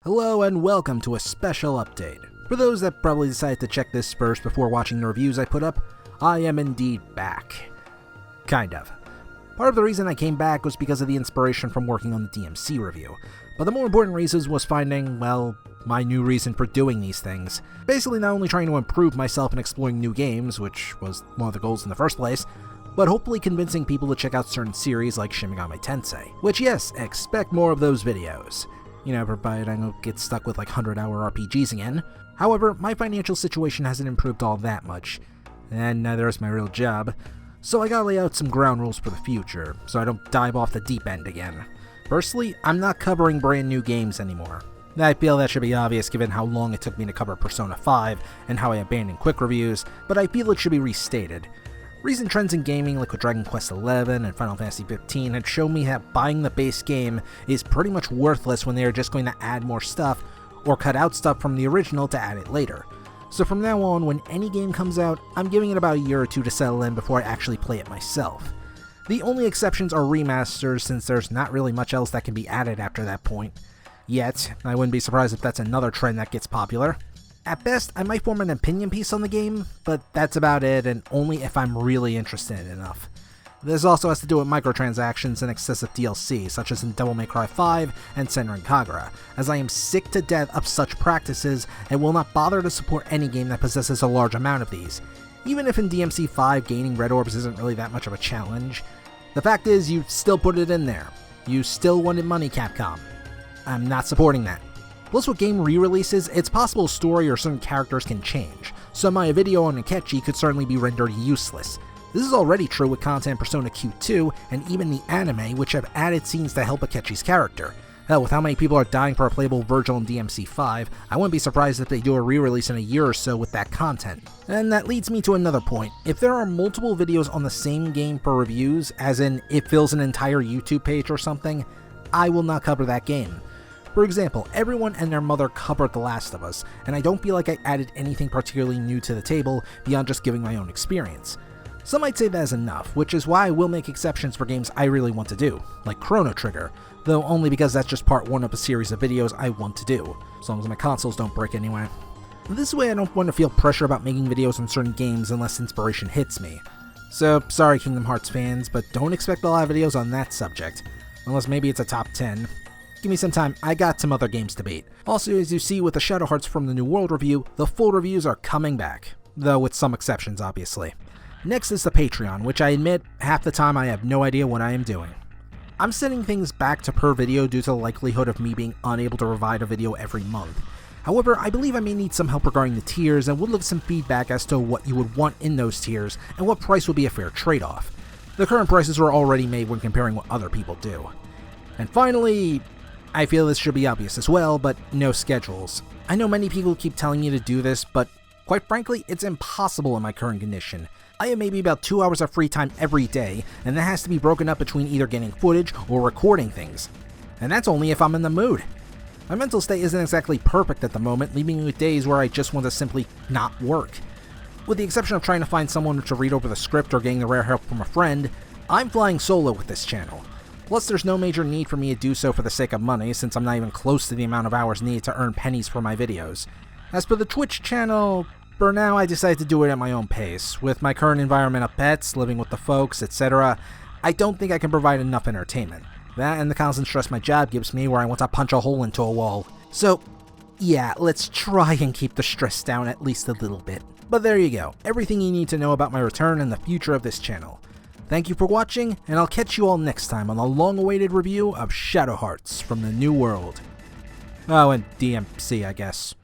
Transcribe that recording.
Hello and welcome to a special update. For those that probably decided to check this first before watching the reviews I put up, I am indeed back. Kind of. Part of the reason I came back was because of the inspiration from working on the DMC review, but the more important reason was finding, well, my new reason for doing these things. Basically not only trying to improve myself and exploring new games, which was one of the goals in the first place, but hopefully convincing people to check out certain series like Shin Megami Tensei. Which yes, expect more of those videos. You know, provided I don't get stuck with like 100-hour RPGs again. However, my financial situation hasn't improved all that much, and neither is my real job, so I gotta lay out some ground rules for the future, so I don't dive off the deep end again. Firstly, I'm not covering brand new games anymore. I feel that should be obvious given how long it took me to cover Persona 5 and how I abandoned quick reviews, but I feel it should be restated. Recent trends in gaming like with Dragon Quest XI and Final Fantasy XV had shown me that buying the base game is pretty much worthless when they are just going to add more stuff or cut out stuff from the original to add it later. So from now on, when any game comes out, I'm giving it about a year or two to settle in before I actually play it myself. The only exceptions are remasters, since there's not really much else that can be added after that point. Yet, I wouldn't be surprised if that's another trend that gets popular. At best, I might form an opinion piece on the game, but that's about it, and only if I'm really interested enough. This also has to do with microtransactions and excessive DLC, such as in Devil May Cry 5 and Senran Kagura, as I am sick to death of such practices and will not bother to support any game that possesses a large amount of these. Even if in DMC 5 gaining red orbs isn't really that much of a challenge, the fact is you still put it in there. You still wanted money, Capcom. I'm not supporting that. Plus with game re-releases, it's possible a story or certain characters can change, so my video on Akechi could certainly be rendered useless. This is already true with content in Persona Q2 and even the anime, which have added scenes to help Akechi's character. Hell, with how many people are dying for a playable Virgil in DMC 5, I wouldn't be surprised if they do a re-release in a year or so with that content. And that leads me to another point. If there are multiple videos on the same game for reviews, as in it fills an entire YouTube page or something, I will not cover that game. For example, everyone and their mother covered The Last of Us, and I don't feel like I added anything particularly new to the table beyond just giving my own experience. Some might say that is enough, which is why I will make exceptions for games I really want to do, like Chrono Trigger, though only because that's just part one of a series of videos I want to do, as long as my consoles don't break anyway. This way I don't want to feel pressure about making videos on certain games unless inspiration hits me. So, sorry Kingdom Hearts fans, but don't expect a lot of videos on that subject, unless maybe it's a top 10. Give me some time, I got some other games to beat. Also, as you see with the Shadow Hearts from the New World review, the full reviews are coming back, though with some exceptions obviously. Next is the Patreon, which I admit, half the time I have no idea what I am doing. I'm setting things back to per video due to the likelihood of me being unable to provide a video every month. However, I believe I may need some help regarding the tiers and would look some feedback as to what you would want in those tiers and what price would be a fair trade-off. The current prices were already made when comparing what other people do. And finally, I feel this should be obvious as well, but no schedules. I know many people keep telling me to do this, but quite frankly, it's impossible in my current condition. I have maybe about 2 hours of free time every day, and that has to be broken up between either getting footage or recording things. And that's only if I'm in the mood. My mental state isn't exactly perfect at the moment, leaving me with days where I just want to simply not work. With the exception of trying to find someone to read over the script or getting the rare help from a friend, I'm flying solo with this channel. Plus, there's no major need for me to do so for the sake of money, since I'm not even close to the amount of hours needed to earn pennies for my videos. As for the Twitch channel, for now I decided to do it at my own pace. With my current environment of pets, living with the folks, etc., I don't think I can provide enough entertainment. That and the constant stress my job gives me where I want to punch a hole into a wall. So, yeah, let's try and keep the stress down at least a little bit. But there you go, everything you need to know about my return and the future of this channel. Thank you for watching, and I'll catch you all next time on the long-awaited review of Shadow Hearts from the New World. Oh, and DMC, I guess.